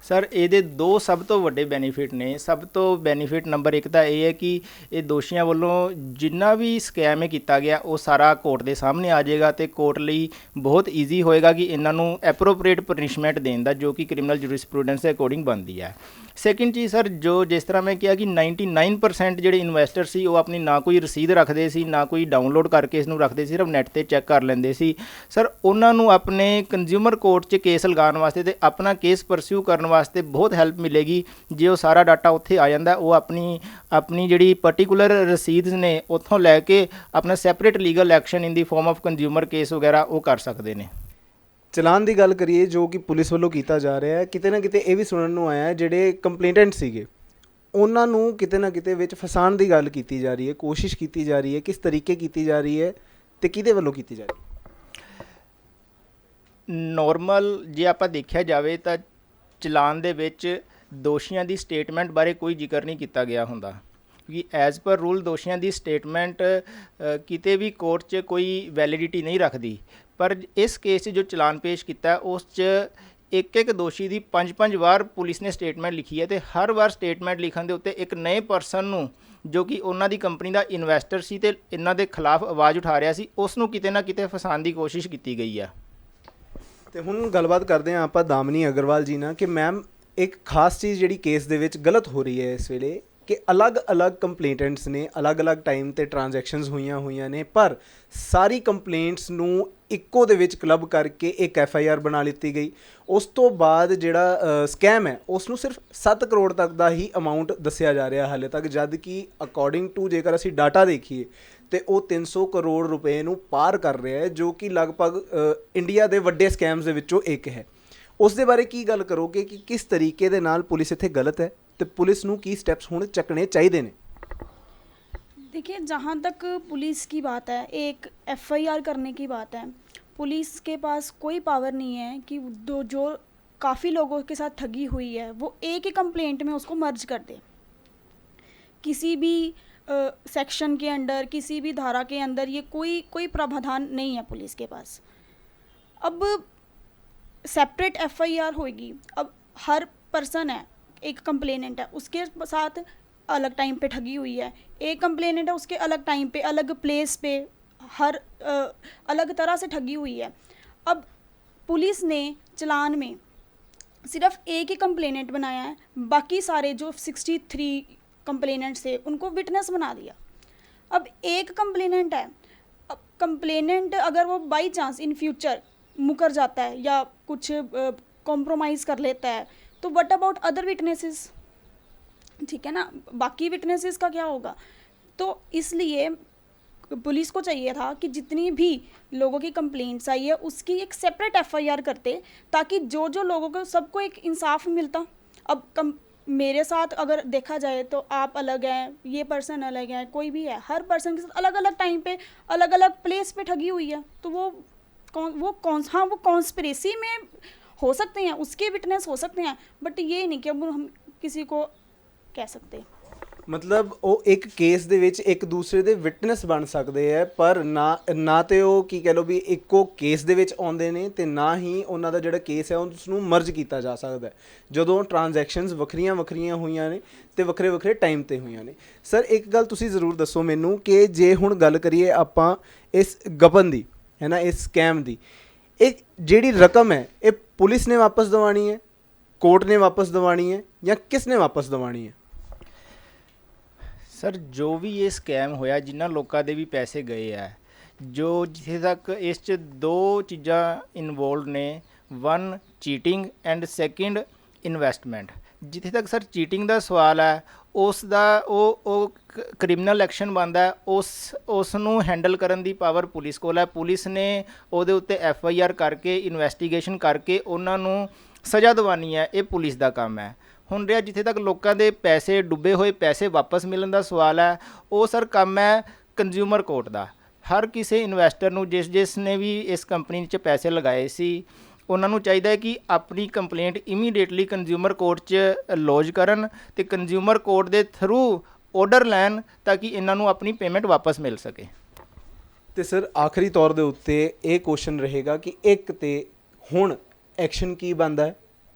ਸਰ ਇਹਦੇ ਦੋ ਸਭ ਤੋਂ ਵੱਡੇ ਬੈਨੀਫਿਟ ਨੇ। ਸਭ ਤੋਂ ਬੈਨੀਫਿਟ ਨੰਬਰ 1 ਤਾਂ ਇਹ ਹੈ ਕਿ ਇਹ ਦੋਸ਼ੀਆਂ ਵੱਲੋਂ ਜਿੰਨਾ ਵੀ ਸਕੈਮ ਕੀਤਾ ਗਿਆ ਉਹ ਸਾਰਾ ਕੋਰਟ ਦੇ ਸਾਹਮਣੇ ਆ ਜਾਏਗਾ ਤੇ ਕੋਰਟ ਲਈ ਬਹੁਤ ਈਜ਼ੀ ਹੋਏਗਾ ਕਿ ਇਹਨਾਂ ਨੂੰ ਐਪਰੋਪਰੀਏਟ ਪਨਿਸ਼ਮੈਂਟ ਦੇਣ ਦਾ, ਜੋ ਕਿ ਕ੍ਰਿਮੀਨਲ ਜੂਰਿਸਪ੍ਰੂਡੈਂਸ ਦੇ ਅਕੋਰਡਿੰਗ ਬਣਦੀ ਹੈ। ਸੈਕਿੰਡ ਚੀਜ਼ ਸਰ, ਜਿਸ ਤਰ੍ਹਾਂ ਮੈਂ ਕਿਹਾ ਕਿ 99% ਜਿਹੜੇ ਇਨਵੈਸਟਰ ਸੀ ਉਹ ਆਪਣੀ ਨਾ ਕੋਈ ਰਸੀਦ ਰੱਖਦੇ ਸੀ, ਨਾ ਕੋਈ ਡਾਊਨਲੋਡ ਕਰਕੇ ਇਸ ਨੂੰ ਰੱਖਦੇ ਸੀ, ਸਿਰਫ ਨੈੱਟ 'ਤੇ ਚੈੱਕ ਕਰ ਲੈਂਦੇ ਸੀ। ਸਰ ਉਹਨਾਂ ਨੂੰ ਆਪਣੇ ਕੰਜ਼ਿਊਮਰ ਕੋਰਟ 'ਚ ਕੇਸ ਲਗਾਉਣ ਵਾਸਤੇ ਤੇ ਆਪਣਾ ਕੇਸ ਪਰਸਿਊ ਕਰਨ ਵਾਸਤੇ ਬਹੁਤ ਹੈਲਪ ਮਿਲੇਗੀ ਜੇ ਉਹ ਸਾਰਾ ਡਾਟਾ ਉੱਥੇ ਆ ਜਾਂਦਾ। ਉਹ ਆਪਣੀ ਜਿਹੜੀ ਪਰਟੀਕੂਲਰ ਰਸੀਦਸ ਨੇ ਉੱਥੋਂ ਲੈ ਕੇ ਆਪਣਾ separate legal action in the farm of consumer case ਵਗੈਰਾ ਉਹ ਕਰ ਸਕਦੇ ਨੇ। ਚਲਾਨ ਦੀ ਗੱਲ ਕਰੀਏ ਜੋ ਕਿ ਪੁਲਿਸ ਵੱਲੋਂ ਕੀਤਾ ਜਾ ਰਿਹਾ ਹੈ, ਕਿਤੇ ਨਾ ਕਿਤੇ ਇਹ ਵੀ ਸੁਣਨ ਨੂੰ ਆਇਆ ਜਿਹੜੇ ਕੰਪਲੇਂਟੈਂਟ ਸੀਗੇ ਉਹਨਾਂ ਨੂੰ ਕਿਤੇ ਨਾ ਕਿਤੇ ਵਿੱਚ ਫਸਾਉਣ ਦੀ ਗੱਲ ਕੀਤੀ ਜਾ ਰਹੀ ਹੈ, ਕੋਸ਼ਿਸ਼ ਕੀਤੀ ਜਾ ਰਹੀ ਹੈ। ਕਿਸ ਤਰੀਕੇ ਕੀਤੀ ਜਾ ਰਹੀ ਹੈ ਤੇ ਕਿਹਦੇ ਵੱਲੋਂ ਕੀਤੀ ਜਾ ਰਹੀ ਹੈ? ਨੋਰਮਲ ਜੇ ਆਪਾਂ ਦੇਖਿਆ ਜਾਵੇ ਤਾਂ ਚਲਾਨ ਦੇ ਵਿੱਚ ਦੋਸ਼ੀਆਂ ਦੀ ਸਟੇਟਮੈਂਟ ਬਾਰੇ ਕੋਈ ਜ਼ਿਕਰ ਨਹੀਂ ਕੀਤਾ ਗਿਆ ਹੁੰਦਾ, ਕਿਉਂਕਿ ਐਜ਼ ਪਰ ਰੂਲ ਦੋਸ਼ੀਆਂ ਦੀ ਸਟੇਟਮੈਂਟ ਕਿਤੇ ਵੀ ਕੋਰਟ 'ਚ ਕੋਈ ਵੈਲਿਡਿਟੀ ਨਹੀਂ ਰੱਖਦੀ। ਪਰ ਇਸ ਕੇਸ 'ਚ ਜੋ ਚਲਾਨ ਪੇਸ਼ ਕੀਤਾ ਉਸ 'ਚ ਇੱਕ ਦੋਸ਼ੀ ਦੀ 5 ਵਾਰ ਪੁਲਿਸ ਨੇ ਸਟੇਟਮੈਂਟ ਲਿਖੀ ਹੈ ਤੇ ਹਰ ਵਾਰ ਸਟੇਟਮੈਂਟ ਲਿਖਣ ਦੇ ਉੱਤੇ ਇੱਕ ਨਵੇਂ ਪਰਸਨ ਨੂੰ ਜੋ ਕਿ ਉਹਨਾਂ ਦੀ ਕੰਪਨੀ ਦਾ ਇਨਵੈਸਟਰ ਸੀ ਤੇ ਇਹਨਾਂ ਦੇ ਖਿਲਾਫ ਆਵਾਜ਼ ਉਠਾ ਰਿਹਾ ਸੀ, ਉਸ ਨੂੰ ਕਿਤੇ ਨਾ ਕਿਤੇ ਫਸਾਉਣ ਦੀ ਕੋਸ਼ਿਸ਼ ਕੀਤੀ ਗਈ ਹੈ। ਤੇ ਹੁਣ ਗੱਲਬਾਤ ਕਰਦੇ ਹਾਂ ਆਪਾਂ ਦਾਮਨੀ ਅਗਰਵਾਲ ਜੀ ਨਾਲ ਕਿ ਮੈਮ ਇੱਕ ਖਾਸ ਚੀਜ਼ ਜਿਹੜੀ ਕੇਸ ਦੇ ਵਿੱਚ ਗਲਤ ਹੋ ਰਹੀ ਹੈ ਇਸ ਵੇਲੇ ਕਿ ਅਲੱਗ-ਅਲੱਗ ਕੰਪਲੇਂਟੈਂਟਸ ਨੇ, ਅਲੱਗ-ਅਲੱਗ ਟਾਈਮ ਤੇ ਟ੍ਰਾਂਜੈਕਸ਼ਨਸ ਹੋਈਆਂ ਨੇ, ਪਰ ਸਾਰੀ ਕੰਪਲੇਂਟਸ ਨੂੰ ਇੱਕੋ ਦੇ ਵਿੱਚ ਕਲੱਬ ਕਰਕੇ ਇੱਕ FIR ਬਣਾ ਲਿੱਤੀ ਗਈ। ਉਸ ਤੋਂ ਬਾਅਦ ਜਿਹੜਾ ਸਕੈਮ ਹੈ ਉਸ ਨੂੰ ਸਿਰਫ 7 ਕਰੋੜ ਤੱਕ ਦਾ ਹੀ ਅਮਾਊਂਟ ਦੱਸਿਆ ਜਾ ਰਿਹਾ ਹਾਲੇ ਤੱਕ, ਜਦ ਕਿ ਅਕੋਰਡਿੰਗ ਟੂ ਜੇਕਰ ਅਸੀਂ ਡਾਟਾ ਦੇਖੀਏ ਤੇ ਉਹ 300 ਕਰੋੜ ਰੁਪਏ ਨੂੰ ਪਾਰ ਕਰ ਰਿਹਾ ਹੈ, ਜੋ ਕਿ ਲਗਭਗ ਇੰਡੀਆ ਦੇ ਵੱਡੇ ਸਕੈਮਸ ਦੇ ਵਿੱਚੋਂ ਇੱਕ ਹੈ। ਉਸ ਦੇ ਬਾਰੇ ਕੀ ਗੱਲ ਕਰੋਗੇ ਕਿ ਕਿਸ ਤਰੀਕੇ ਦੇ ਨਾਲ ਪੁਲਿਸ ਇੱਥੇ ਗਲਤ ਹੈ तो पुलिस नू की स्टेप्स होने चकने चाहिए ने? देखिए, जहाँ तक पुलिस की बात है, एक FIR करने की बात है, पुलिस के पास कोई पावर नहीं है कि जो काफ़ी लोगों के साथ ठगी हुई है वो एक ही कंप्लेंट में उसको मर्ज कर दे, किसी भी सेक्शन के अंडर, किसी भी धारा के अंदर ये कोई प्रावधान नहीं है पुलिस के पास। अब सेपरेट एफआईआर होगी, अब हर पर्सन है, एक कंप्लेनेंट है, उसके साथ अलग टाइम पे ठगी हुई है, एक कंप्लेनेंट है उसके अलग टाइम पे, अलग प्लेस पे, हर अलग तरह से ठगी हुई है। अब पुलिस ने चलान में सिर्फ एक ही कंप्लेनेंट बनाया है, बाकी सारे जो 63 कंप्लेनेंट्स थे उनको विटनेस बना दिया। अब एक कंप्लेनेंट है, अब कंप्लेनेंट अगर वो बाई चांस इन फ्यूचर मुकर जाता है या कुछ कॉम्प्रोमाइज़ कर लेता है तो व्हाट अबाउट अदर विटनेसेस, ठीक है ना, बाकी विटनेसेस का क्या होगा। तो इसलिए पुलिस को चाहिए था कि जितनी भी लोगों की कंप्लेंट्स आई है उसकी एक सेपरेट एफआईआर करते, ताकि जो जो लोगों को सबको एक इंसाफ मिलता। अब मेरे साथ अगर देखा जाए तो आप अलग हैं, ये पर्सन अलग है, कोई भी है, हर पर्सन के साथ अलग अलग टाइम पे अलग अलग प्लेस पे ठगी हुई है, तो वो कॉन्स्पिरेसी में हो सकते हैं, उसके विटनेस हो सकते हैं, बट ये नहीं कि अब हम किसी को ਕਹਿ ਸਕਦੇ। ਮਤਲਬ ਉਹ ਇੱਕ ਕੇਸ ਦੇ ਵਿੱਚ ਇੱਕ ਦੂਸਰੇ ਦੇ ਵਿਟਨੈਸ ਬਣ ਸਕਦੇ ਹੈ, ਪਰ ਨਾ ਤੇ ਉਹ ਕੀ ਕਹਿ ਲਓ ਵੀ ਇੱਕੋ ਕੇਸ ਦੇ ਵਿੱਚ ਆਉਂਦੇ ਨੇ ਤੇ ਨਾ ਹੀ ਉਹਨਾਂ ਦਾ ਜਿਹੜਾ ਕੇਸ ਹੈ ਉਸ ਨੂੰ ਮਰਜ ਕੀਤਾ ਜਾ ਸਕਦਾ ਹੈ ਜਦੋਂ ਟ੍ਰਾਂਜੈਕਸ਼ਨਸ ਵੱਖਰੀਆਂ ਹੋਈਆਂ ਨੇ ਤੇ ਵੱਖਰੇ ਟਾਈਮ ਤੇ ਹੋਈਆਂ ਨੇ। ਸਰ ਇੱਕ ਗੱਲ ਤੁਸੀਂ ਜ਼ਰੂਰ ਦੱਸੋ ਮੈਨੂੰ ਕਿ ਜੇ ਹੁਣ ਗੱਲ ਕਰੀਏ ਆਪਾਂ ਇਸ ਗਬਨ ਦੀ, ਹੈ ਨਾ, ਇਸ ਸਕੈਮ ਦੀ, ਇਹ ਜਿਹੜੀ ਰਕਮ ਹੈ ਇਹ ਪੁਲਿਸ ਨੇ ਵਾਪਸ ਦਿਵਾਉਣੀ ਹੈ, ਕੋਰਟ ਨੇ ਵਾਪਸ ਦਿਵਾਉਣੀ ਹੈ ਜਾਂ ਕਿਸ ਨੇ ਵਾਪਸ ਦਿਵਾਉਣੀ ਹੈ? ਸਰ ਜੋ ਵੀ ਇਹ ਸਕੈਮ ਹੋਇਆ, ਜਿਨ੍ਹਾਂ ਲੋਕਾਂ ਦੇ ਵੀ ਪੈਸੇ ਗਏ ਆ, ਜੋ ਜਿੱਥੇ ਤੱਕ ਇਸ 'ਚ ਦੋ ਚੀਜ਼ਾਂ ਇਨਵੋਲਵ ਨੇ, one cheating and second investment. ਜਿੱਥੇ ਤੱਕ ਸਰ ਚੀਟਿੰਗ ਦਾ ਸਵਾਲ ਹੈ ਉਸ ਦਾ ਉਹ ਕ੍ਰਿਮੀਨਲ ਐਕਸ਼ਨ ਬਣਦਾ ਹੈ, ਉਸ ਨੂੰ ਹੈਂਡਲ ਕਰਨ ਦੀ ਪਾਵਰ ਪੁਲਿਸ ਕੋਲ ਹੈ। ਪੁਲਿਸ ਨੇ ਉਹਦੇ ਉੱਤੇ ਐਫਆਈਆਰ ਕਰਕੇ ਇਨਵੈਸਟੀਗੇਸ਼ਨ ਕਰਕੇ ਉਹਨਾਂ ਨੂੰ ਸਜ਼ਾ ਦਿਵਾਉਣੀ ਹੈ, ਇਹ ਪੁਲਿਸ ਦਾ ਕੰਮ ਹੈ। ਹੁਣ ਰਿਹਾ ਜਿੱਥੇ ਤੱਕ ਲੋਕਾਂ ਦੇ ਪੈਸੇ ਡੁੱਬੇ ਹੋਏ ਪੈਸੇ ਵਾਪਸ ਮਿਲਣ ਦਾ ਸਵਾਲ ਹੈ, ਉਹ ਸਰ ਕੰਮ ਹੈ ਕੰਜ਼ਿਊਮਰ ਕੋਰਟ ਦਾ। ਹਰ ਕਿਸੇ ਇਨਵੈਸਟਰ ਨੂੰ ਜਿਸ ਨੇ ਵੀ ਇਸ ਕੰਪਨੀ 'ਚ ਪੈਸੇ ਲਗਾਏ ਸੀ ਉਹਨਾਂ ਨੂੰ ਚਾਹੀਦਾ ਹੈ ਕਿ ਆਪਣੀ ਕੰਪਲੇਂਟ ਇਮੀਡੀਏਟਲੀ ਕੰਜ਼ਿਊਮਰ ਕੋਰਟ 'ਚ ਲੌਜ ਕਰਨ ਅਤੇ ਕੰਜ਼ਿਊਮਰ ਕੋਰਟ ਦੇ ਥਰੂ ਆਰਡਰ ਲੈਣ ਤਾਂ ਕਿ ਇਹਨਾਂ ਨੂੰ ਆਪਣੀ ਪੇਮੈਂਟ ਵਾਪਸ ਮਿਲ ਸਕੇ। ਤੇ ਸਰ ਆਖਰੀ ਤੌਰ ਦੇ ਉੱਤੇ ਇਹ ਕੁਐਸਚਨ ਰਹੇਗਾ ਕਿ ਇੱਕ ਤੇ ਹੁਣ ਐਕਸ਼ਨ ਕੀ ਬਣਦਾ ਹੈ,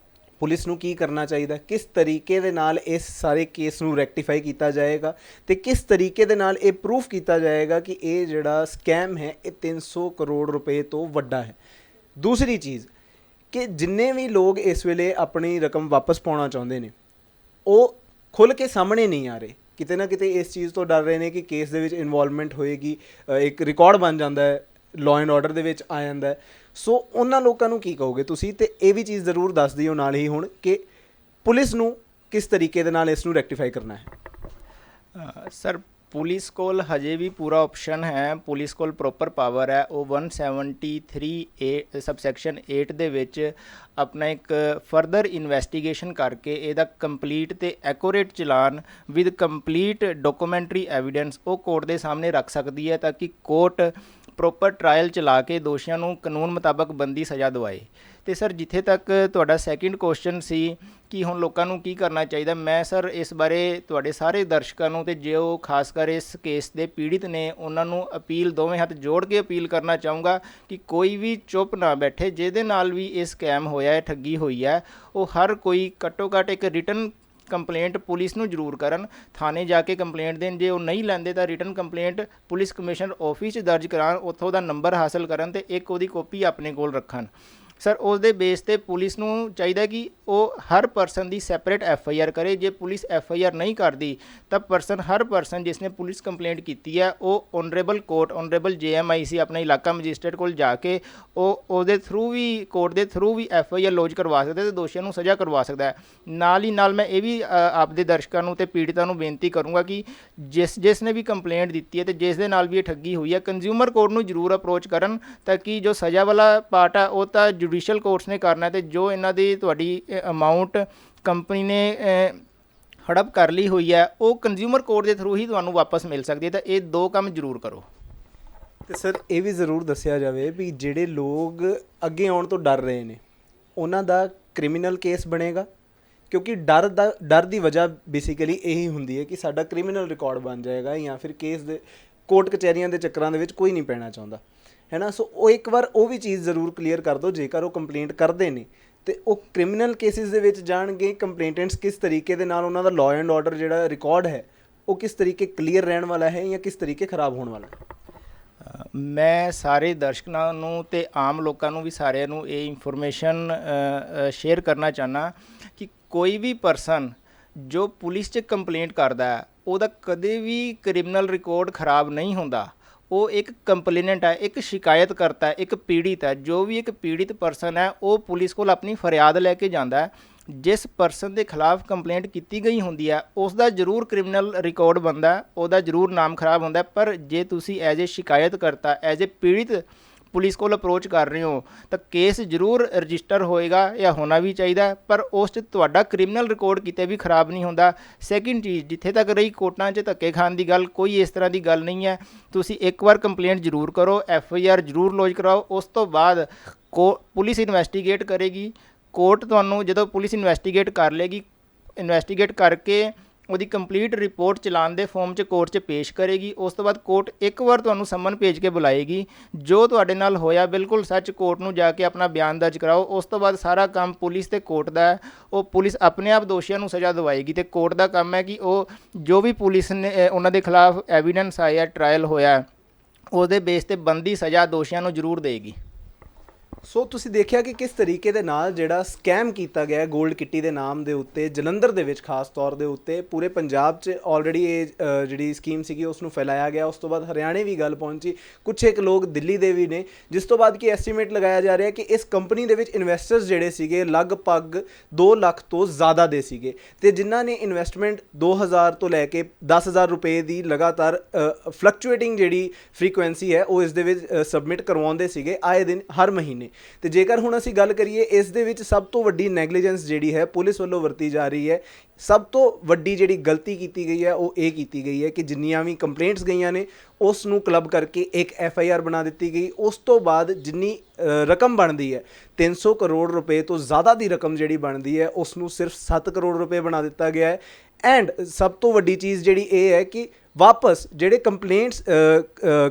ਪੁਲਿਸ ਨੂੰ ਕੀ ਕਰਨਾ ਚਾਹੀਦਾ, ਕਿਸ ਤਰੀਕੇ ਦੇ ਨਾਲ ਇਸ ਸਾਰੇ ਕੇਸ ਨੂੰ ਰੈਕਟੀਫਾਈ ਕੀਤਾ ਜਾਏਗਾ ਅਤੇ ਕਿਸ ਤਰੀਕੇ ਦੇ ਨਾਲ ਇਹ ਪ੍ਰੂਫ ਕੀਤਾ ਜਾਏਗਾ ਕਿ ਇਹ ਜਿਹੜਾ ਸਕੈਮ ਹੈ ਇਹ 300 ਕਰੋੜ ਰੁਪਏ ਤੋਂ ਵੱਡਾ ਹੈ। ਦੂਸਰੀ ਚੀਜ਼ ਕਿ ਜਿੰਨੇ ਵੀ ਲੋਕ ਇਸ ਵੇਲੇ ਆਪਣੀ ਰਕਮ ਵਾਪਸ ਪਾਉਣਾ ਚਾਹੁੰਦੇ ਨੇ ਉਹ ਖੁੱਲ੍ਹ ਕੇ ਸਾਹਮਣੇ ਨਹੀਂ ਆ ਰਹੇ, ਕਿਤੇ ਨਾ ਕਿਤੇ ਇਸ ਚੀਜ਼ ਤੋਂ ਡਰ ਰਹੇ ਨੇ ਕਿ ਕੇਸ ਦੇ ਵਿੱਚ ਇਨਵੋਲਵਮੈਂਟ ਹੋਏਗੀ, ਇੱਕ ਰਿਕਾਰਡ ਬਣ ਜਾਂਦਾ ਹੈ, ਲਾਅ ਐਂਡ ਆਰਡਰ ਦੇ ਵਿੱਚ ਆ ਜਾਂਦਾ ਹੈ। ਸੋ ਉਹਨਾਂ ਲੋਕਾਂ ਨੂੰ ਕੀ ਕਹੋਗੇ ਤੁਸੀਂ? ਅਤੇ ਇਹ ਵੀ ਚੀਜ਼ ਜ਼ਰੂਰ ਦੱਸ ਦਿਓ ਨਾਲ ਹੀ ਹੁਣ ਕਿ ਪੁਲਿਸ ਨੂੰ ਕਿਸ ਤਰੀਕੇ ਦੇ ਨਾਲ ਇਸ ਨੂੰ ਰੈਕਟੀਫਾਈ ਕਰਨਾ ਹੈ। ਸਰ ਪੁਲਿਸ ਕੋਲ ਹਜੇ ਵੀ ਪੂਰਾ ਆਪਸ਼ਨ ਹੈ, ਪੁਲਿਸ ਕੋਲ ਪ੍ਰੋਪਰ ਪਾਵਰ ਹੈ। ਉਹ 173A ਸਬਸੈਕਸ਼ਨ 8 ਦੇ ਵਿੱਚ ਆਪਣਾ ਇੱਕ ਫਰਦਰ ਇਨਵੈਸਟੀਗੇਸ਼ਨ ਕਰਕੇ ਇਹਦਾ ਕੰਪਲੀਟ ਅਤੇ accurate challan with complete documentary evidence ਉਹ ਕੋਰਟ ਦੇ ਸਾਹਮਣੇ ਰੱਖ ਸਕਦੀ ਹੈ ਤਾਂ ਕਿ ਕੋਰਟ ਪ੍ਰੋਪਰ ਟਰਾਇਲ ਚਲਾ ਕੇ ਦੋਸ਼ੀਆਂ ਨੂੰ ਕਾਨੂੰਨ ਮੁਤਾਬਕ ਬਣਦੀ ਸਜ਼ਾ ਦਵਾਏ। ਅਤੇ ਸਰ ਜਿੱਥੇ ਤੱਕ ਤੁਹਾਡਾ ਸੈਕਿੰਡ ਕੁਐਸਚਨ ਸੀ ਕਿ ਹੁਣ ਲੋਕਾਂ ਨੂੰ ਕੀ ਕਰਨਾ ਚਾਹੀਦਾ, ਮੈਂ ਸਰ ਇਸ ਬਾਰੇ ਤੁਹਾਡੇ ਸਾਰੇ ਦਰਸ਼ਕਾਂ ਨੂੰ ਅਤੇ ਜੋ ਖਾਸ ਕਰ ਇਸ ਕੇਸ ਦੇ ਪੀੜਿਤ ਨੇ ਉਹਨਾਂ ਨੂੰ ਅਪੀਲ, ਦੋਵੇਂ ਹੱਥ ਜੋੜ ਕੇ ਅਪੀਲ ਕਰਨਾ ਚਾਹੂੰਗਾ ਕਿ ਕੋਈ ਵੀ ਚੁੱਪ ਨਾ ਬੈਠੇ। ਜਿਹਦੇ ਨਾਲ ਵੀ ਇਹ ਸਕੈਮ ਹੋਇਆ ਹੈ, ਠੱਗੀ ਹੋਈ ਹੈ, ਉਹ ਹਰ ਕੋਈ ਘੱਟੋ ਘੱਟ ਇੱਕ ਰਿਟਨ ਕੰਪਲੇਂਟ ਪੁਲਿਸ ਨੂੰ ਜ਼ਰੂਰ ਕਰਨ, ਥਾਣੇ ਜਾ ਕੇ ਕੰਪਲੇਂਟ ਦੇਣ। ਜੇ ਉਹ ਨਹੀਂ ਲੈਂਦੇ ਤਾਂ written complaint police commissioner office 'ਚ ਦਰਜ ਕਰਾਉਣ, ਉੱਥੋਂ ਦਾ ਨੰਬਰ ਹਾਸਲ ਕਰਨ ਅਤੇ ਇੱਕ ਉਹਦੀ ਕਾਪੀ ਆਪਣੇ ਕੋਲ ਰੱਖਣ। ਸਰ ਉਸ ਦੇ ਬੇਸ 'ਤੇ ਪੁਲਿਸ ਨੂੰ ਚਾਹੀਦਾ ਕਿ ਉਹ ਹਰ ਪਰਸਨ ਦੀ ਸੈਪਰੇਟ ਐਫਆਈਆਰ ਕਰੇ। ਜੇ ਪੁਲਿਸ ਐਫਆਈਆਰ ਨਹੀਂ ਕਰਦੀ ਤਾਂ ਹਰ ਪਰਸਨ ਜਿਸ ਨੇ ਪੁਲਿਸ ਕੰਪਲੇਂਟ ਕੀਤੀ ਹੈ ਉਹ ਓਨਰੇਬਲ ਕੋਰਟ, ਓਨਰੇਬਲ JMIC ਆਪਣੇ ਇਲਾਕਾ ਮੈਜਿਸਟਰੇਟ ਕੋਲ ਜਾ ਕੇ ਉਹਦੇ ਥਰੂ ਵੀ ਕੋਰਟ ਦੇ ਥਰੂ ਵੀ ਐਫਆਈਆਰ ਲੌਜ ਕਰਵਾ ਸਕਦਾ ਅਤੇ ਦੋਸ਼ੀਆਂ ਨੂੰ ਸਜ਼ਾ ਕਰਵਾ ਸਕਦਾ ਹੈ। ਨਾਲ ਹੀ ਨਾਲ ਮੈਂ ਇਹ ਵੀ ਆਪਦੇ ਦਰਸ਼ਕਾਂ ਨੂੰ ਅਤੇ ਪੀੜਤਾਂ ਨੂੰ ਬੇਨਤੀ ਕਰੂੰਗਾ ਕਿ ਜਿਸ ਨੇ ਵੀ ਕੰਪਲੇਂਟ ਦਿੱਤੀ ਹੈ ਅਤੇ ਜਿਸ ਦੇ ਨਾਲ ਵੀ ਇਹ ਠੱਗੀ ਹੋਈ ਹੈ, ਕੰਜ਼ਿਊਮਰ ਕੋਰਟ ਨੂੰ ਜ਼ਰੂਰ ਅਪਰੋਚ ਕਰਨ ਤਾਂ ਕਿ ਜੋ ਸਜ਼ਾ ਵਾਲਾ ਪਾਰਟ ਹੈ ਉਹ ਤਾਂ ਜੁਡੀਸ਼ੀਅਲ ਕੋਰਟਸ ਨੇ ਕਰਨਾ ਅਤੇ ਜੋ ਇਹਨਾਂ ਦੀ ਤੁਹਾਡੀ ਅਮਾਊਂਟ ਕੰਪਨੀ ਨੇ ਹੜਪ ਕਰ ਲਈ ਹੋਈ ਹੈ ਉਹ ਕੰਜ਼ਿਊਮਰ ਕੋਰਟ ਦੇ ਥਰੂ ਹੀ ਤੁਹਾਨੂੰ ਵਾਪਸ ਮਿਲ ਸਕਦੀ ਹੈ। ਤਾਂ ਇਹ ਦੋ ਕੰਮ ਜ਼ਰੂਰ ਕਰੋ। ਅਤੇ ਸਰ ਇਹ ਵੀ ਜ਼ਰੂਰ ਦੱਸਿਆ ਜਾਵੇ ਵੀ ਜਿਹੜੇ ਲੋਕ ਅੱਗੇ ਆਉਣ ਤੋਂ ਡਰ ਰਹੇ ਨੇ ਉਹਨਾਂ ਦਾ ਕ੍ਰਿਮੀਨਲ ਕੇਸ ਬਣੇਗਾ? ਕਿਉਂਕਿ ਡਰ ਦੀ ਵਜ੍ਹਾ ਬੇਸਿਕਲੀ ਇਹੀ ਹੁੰਦੀ ਹੈ ਕਿ ਸਾਡਾ ਕ੍ਰਿਮੀਨਲ ਰਿਕਾਰਡ ਬਣ ਜਾਏਗਾ, ਜਾਂ ਫਿਰ ਕੇਸ ਦੇ ਕੋਰਟ ਕਚਹਿਰੀਆਂ ਦੇ ਚੱਕਰਾਂ ਦੇ ਵਿੱਚ ਕੋਈ ਨਹੀਂ ਪੈਣਾ ਚਾਹੁੰਦਾ, ਹੈ ਨਾ। ਸੋ ਉਹ ਇੱਕ ਵਾਰ ਉਹ ਵੀ ਚੀਜ਼ ਜ਼ਰੂਰ ਕਲੀਅਰ ਕਰ ਦਿਓ, ਜੇਕਰ ਉਹ ਕੰਪਲੇਂਟ ਕਰਦੇ ਨੇ ਤੇ ਉਹ ਕ੍ਰਿਮੀਨਲ ਕੇਸਿਸ ਦੇ ਵਿੱਚ ਜਾਣਗੇ, ਕੰਪਲੇਂਟੈਂਟਸ ਕਿਸ ਤਰੀਕੇ ਦੇ ਨਾਲ ਉਹਨਾਂ ਦਾ ਲਾਅ ਐਂਡ ਆਰਡਰ ਜਿਹੜਾ ਰਿਕਾਰਡ ਹੈ ਉਹ ਕਿਸ ਤਰੀਕੇ ਕਲੀਅਰ ਰਹਿਣ ਵਾਲਾ ਹੈ ਜਾਂ ਕਿਸ ਤਰੀਕੇ ਖਰਾਬ ਹੋਣ ਵਾਲਾ ਹੈ। ਮੈਂ ਸਾਰੇ ਦਰਸ਼ਕਾਂ ਨੂੰ ਤੇ ਆਮ ਲੋਕਾਂ ਨੂੰ ਵੀ ਸਾਰਿਆਂ ਨੂੰ ਇਹ ਇਨਫੋਰਮੇਸ਼ਨ ਸ਼ੇਅਰ ਕਰਨਾ ਚਾਹੁੰਦਾ ਕਿ ਕੋਈ ਵੀ ਪਰਸਨ ਜੋ ਪੁਲਿਸ 'ਚ ਕੰਪਲੇਂਟ ਕਰਦਾ ਹੈ ਉਹਦਾ ਕਦੇ ਵੀ ਕ੍ਰਿਮੀਨਲ ਰਿਕਾਰਡ ਖਰਾਬ ਨਹੀਂ ਹੁੰਦਾ। ਉਹ ਇੱਕ ਕੰਪਲੇਨੈਂਟ ਹੈ, ਇੱਕ ਸ਼ਿਕਾਇਤਕਰਤਾ ਹੈ, ਇੱਕ ਪੀੜਿਤ ਹੈ। ਜੋ ਵੀ ਇੱਕ ਪੀੜਿਤ ਪਰਸਨ ਹੈ ਉਹ ਪੁਲਿਸ ਕੋਲ ਆਪਣੀ ਫਰਿਆਦ ਲੈ ਕੇ ਜਾਂਦਾ ਹੈ। ਜਿਸ ਪਰਸਨ ਦੇ ਖਿਲਾਫ ਕੰਪਲੇਂਟ ਕੀਤੀ ਗਈ ਹੁੰਦੀ ਹੈ ਉਸ ਦਾ ਜ਼ਰੂਰ ਕ੍ਰਿਮੀਨਲ ਰਿਕਾਰਡ ਬਣਦਾ, ਉਹਦਾ ਜ਼ਰੂਰ ਨਾਮ ਖਰਾਬ ਹੁੰਦਾ। ਪਰ ਜੇ ਤੁਸੀਂ ਐਜ਼ ਏ ਸ਼ਿਕਾਇਤਕਰਤਾ, ਐਜ਼ ਏ ਪੀੜਿਤ ਪੁਲਿਸ ਕੋਲ ਅਪਰੋਚ ਕਰ ਰਹੇ ਹੋ ਤਾਂ ਕੇਸ ਜ਼ਰੂਰ ਰਜਿਸਟਰ ਹੋਏਗਾ ਜਾਂ ਹੋਣਾ ਵੀ ਚਾਹੀਦਾ, ਪਰ ਉਸ 'ਚ ਤੁਹਾਡਾ ਕ੍ਰਿਮੀਨਲ ਰਿਕਾਰਡ ਕਿਤੇ ਵੀ ਖਰਾਬ ਨਹੀਂ ਹੁੰਦਾ। ਸੈਕਿੰਡ ਚੀਜ਼, ਜਿੱਥੇ ਤੱਕ ਰਹੀ ਕੋਰਟਾਂ 'ਚ ਧੱਕੇ ਖਾਣ ਦੀ ਗੱਲ, ਕੋਈ ਇਸ ਤਰ੍ਹਾਂ ਦੀ ਗੱਲ ਨਹੀਂ ਹੈ। ਤੁਸੀਂ ਇੱਕ ਵਾਰ ਕੰਪਲੇਂਟ ਜ਼ਰੂਰ ਕਰੋ, FIR ਜ਼ਰੂਰ ਲੌਜ ਕਰਾਓ। ਉਸ ਤੋਂ ਬਾਅਦ ਪੁਲਿਸ ਇਨਵੈਸਟੀਗੇਟ ਕਰੇਗੀ। ਕੋਰਟ ਤੁਹਾਨੂੰ ਜਦੋਂ ਪੁਲਿਸ ਇਨਵੈਸਟੀਗੇਟ ਕਰ ਲੇਗੀ, ਇਨਵੈਸਟੀਗੇਟ ਕਰਕੇ ਉਹਦੀ ਕੰਪਲੀਟ ਰਿਪੋਰਟ ਚਲਾਨ ਦੇ ਫਾਰਮ 'ਚ ਕੋਰਟ 'ਚ ਪੇਸ਼ ਕਰੇਗੀ। ਉਸ ਤੋਂ ਬਾਅਦ ਕੋਰਟ ਇੱਕ ਵਾਰ ਤੁਹਾਨੂੰ ਸੰਮਨ ਭੇਜ ਕੇ ਬੁਲਾਏਗੀ। ਜੋ ਤੁਹਾਡੇ ਨਾਲ ਹੋਇਆ ਬਿਲਕੁਲ ਸੱਚ, ਕੋਰਟ ਨੂੰ ਜਾ ਕੇ ਆਪਣਾ ਬਿਆਨ ਦਰਜ ਕਰਾਓ। ਉਸ ਤੋਂ ਬਾਅਦ ਸਾਰਾ ਕੰਮ ਪੁਲਿਸ ਤੇ ਕੋਰਟ ਦਾ ਹੈ। ਉਹ ਪੁਲਿਸ ਆਪਣੇ ਆਪ ਦੋਸ਼ੀਆਂ ਨੂੰ ਸਜ਼ਾ ਦਿਵਾਏਗੀ ਤੇ ਕੋਰਟ ਦਾ ਕੰਮ ਹੈ ਕਿ ਉਹ ਜੋ ਵੀ ਪੁਲਿਸ ਨੇ ਉਹਨਾਂ ਦੇ ਖਿਲਾਫ ਐਵੀਡੈਂਸ ਆਇਆ, ਟਰਾਇਲ ਹੋਇਆ, ਉਹਦੇ ਬੇਸ ਤੇ ਬਣਦੀ ਸਜ਼ਾ ਦੋਸ਼ੀਆਂ ਨੂੰ ਜ਼ਰੂਰ ਦੇਗੀ। ਸੋ ਤੁਸੀਂ ਦੇਖਿਆ ਕਿ ਕਿਸ ਤਰੀਕੇ ਦੇ ਨਾਲ ਜਿਹੜਾ ਸਕੈਮ ਕੀਤਾ ਗਿਆ ਗੋਲਡ ਕਿੱਟੀ ਦੇ ਨਾਮ ਦੇ ਉੱਤੇ, ਜਲੰਧਰ ਦੇ ਵਿੱਚ ਖਾਸ ਤੌਰ ਦੇ ਉੱਤੇ, ਪੂਰੇ ਪੰਜਾਬ 'ਚ ਆਲਰੇਡੀ ਇਹ ਜਿਹੜੀ ਸਕੀਮ ਸੀਗੀ ਉਸ ਨੂੰ ਫੈਲਾਇਆ ਗਿਆ। ਉਸ ਤੋਂ ਬਾਅਦ ਹਰਿਆਣੇ ਵੀ ਗੱਲ ਪਹੁੰਚੀ, ਕੁਛ ਇੱਕ ਲੋਕ ਦਿੱਲੀ ਦੇ ਵੀ ਨੇ, ਜਿਸ ਤੋਂ ਬਾਅਦ ਕਿ ਐਸਟੀਮੇਟ ਲਗਾਇਆ ਜਾ ਰਿਹਾ ਕਿ ਇਸ ਕੰਪਨੀ ਦੇ ਵਿੱਚ ਇਨਵੈਸਟਰਸ ਜਿਹੜੇ ਸੀਗੇ ਲਗਭਗ 2 ਲੱਖ ਤੋਂ ਜ਼ਿਆਦਾ ਦੇ ਸੀਗੇ, ਤੇ ਜਿਨ੍ਹਾਂ ਨੇ ਇਨਵੈਸਟਮੈਂਟ 2000 ਤੋਂ ਲੈ ਕੇ 10,000 ਰੁਪਏ ਦੀ ਲਗਾਤਾਰ ਫਲਕਚੁਏਟਿੰਗ ਜਿਹੜੀ ਫ੍ਰੀਕੁਐਂਸੀ ਹੈ ਉਹ ਇਸ ਦੇ ਵਿੱਚ ਸਬਮਿਟ ਕਰਵਾਉਂਦੇ ਸੀਗੇ ਆਏ ਦਿਨ, ਹਰ ਮਹੀਨੇ। ਤੇ ਜੇਕਰ ਹੁਣ ਅਸੀਂ ਗੱਲ ਕਰੀਏ ਇਸ ਦੇ ਵਿੱਚ ਸਭ ਤੋਂ ਵੱਡੀ ਨੈਗਲੀਜੈਂਸ ਜਿਹੜੀ ਹੈ ਪੁਲਿਸ ਵੱਲੋਂ ਵਰਤੀ ਜਾ ਰਹੀ ਹੈ, ਸਭ ਤੋਂ ਵੱਡੀ ਜਿਹੜੀ ਗਲਤੀ ਕੀਤੀ ਗਈ ਹੈ ਉਹ ਇਹ ਕੀਤੀ ਗਈ ਹੈ ਕਿ ਜਿੰਨੀਆਂ ਵੀ ਕੰਪਲੇਂਟਸ ਗਈਆਂ ਨੇ ਉਸ ਨੂੰ ਕਲੱਬ ਕਰਕੇ ਇੱਕ FIR ਬਣਾ ਦਿੱਤੀ ਗਈ। ਉਸ ਤੋਂ ਬਾਅਦ ਜਿੰਨੀ ਰਕਮ ਬਣਦੀ ਹੈ 300 ਕਰੋੜ ਰੁਪਏ ਤੋਂ ਜ਼ਿਆਦਾ ਦੀ ਰਕਮ ਜਿਹੜੀ ਬਣਦੀ ਹੈ ਉਸ ਨੂੰ ਸਿਰਫ 7 ਕਰੋੜ ਰੁਪਏ ਬਣਾ ਦਿੱਤਾ ਗਿਆ ਹੈ। ਐਂਡ ਸਭ ਤੋਂ ਵੱਡੀ ਚੀਜ਼ ਜਿਹੜੀ ਇਹ ਹੈ ਕਿ ਵਾਪਸ ਜਿਹੜੇ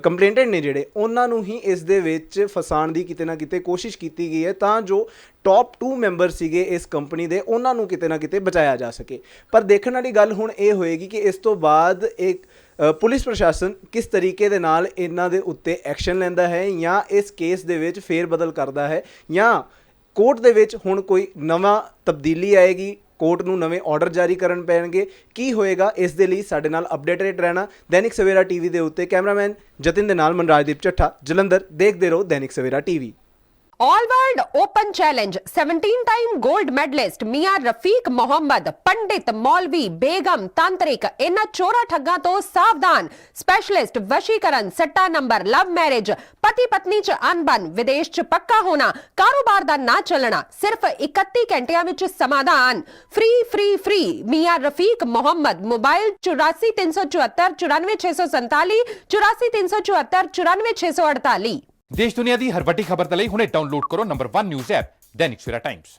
ਕੰਪਲੇਂਟੈਂਟ ਨੇ ਜਿਹੜੇ, ਉਹਨਾਂ ਨੂੰ ਹੀ ਇਸ ਦੇ ਵਿੱਚ ਫਸਾਉਣ ਦੀ ਕਿਤੇ ਨਾ ਕਿਤੇ ਕੋਸ਼ਿਸ਼ ਕੀਤੀ ਗਈ ਹੈ ਤਾਂ ਜੋ ਟੌਪ 2 ਮੈਂਬਰ ਸੀਗੇ ਇਸ ਕੰਪਨੀ ਦੇ, ਉਹਨਾਂ ਨੂੰ ਕਿਤੇ ਨਾ ਕਿਤੇ ਬਚਾਇਆ ਜਾ ਸਕੇ। ਪਰ ਦੇਖਣ ਵਾਲੀ ਗੱਲ ਹੁਣ ਇਹ ਹੋਏਗੀ ਕਿ ਇਸ ਤੋਂ ਬਾਅਦ ਇੱਕ ਪੁਲਿਸ ਪ੍ਰਸ਼ਾਸਨ ਕਿਸ ਤਰੀਕੇ ਦੇ ਨਾਲ ਇਹਨਾਂ ਦੇ ਉੱਤੇ ਐਕਸ਼ਨ ਲੈਂਦਾ ਹੈ, ਜਾਂ ਇਸ ਕੇਸ ਦੇ ਵਿੱਚ ਫੇਰ ਬਦਲ ਕਰਦਾ ਹੈ, ਜਾਂ ਕੋਰਟ ਦੇ ਵਿੱਚ ਹੁਣ ਕੋਈ ਨਵਾਂ ਤਬਦੀਲੀ ਆਏਗੀ, ਕੋਰਟ ਨੂੰ ਨਵੇਂ ਆਰਡਰ ਜਾਰੀ ਕਰਨ ਪੈਣਗੇ। ਕੀ ਹੋਏਗਾ ਇਸ ਦੇ ਲਈ ਸਾਡੇ ਨਾਲ ਅਪਡੇਟਡ ਰਹਿਣਾ। ਦੈਨਿਕ ਸਵੇਰਾ TV ਦੇ ਉੱਤੇ ਕੈਮਰਾਮੈਨ ਜਤਿਨ ਦੇ ਨਾਲ ਮਨਰਾਜਦੀਪ ਚੱਠਾ, ਜਲੰਧਰ। ਦੇਖਦੇ ਰਹੋ Dainik Savera TV। All world open challenge 17 time gold medalist मियां रफीक मोहम्मद, पंडित, मौलवी, बेगम, तांत्रिक, इन्हां चोरा ठग्गां तो सावधान। स्पेशलिस्ट वशीकरण, सट्टा नंबर, लव मैरिज, पति पत्नी च अनबन, विदेश च पक्का होना, कारोबार दा ना चलना, सिर्फ 31 घंटियां विच समाधान। फ्री फ्री फ्री मियां रफीक मोहम्मद। मोबाइल 84 374 94 647 84 374 94 648। देश दुनिया की हर वड्डी खबर दे लई हुणे डाउनलोड करो number 1 news app Dainik Savera times.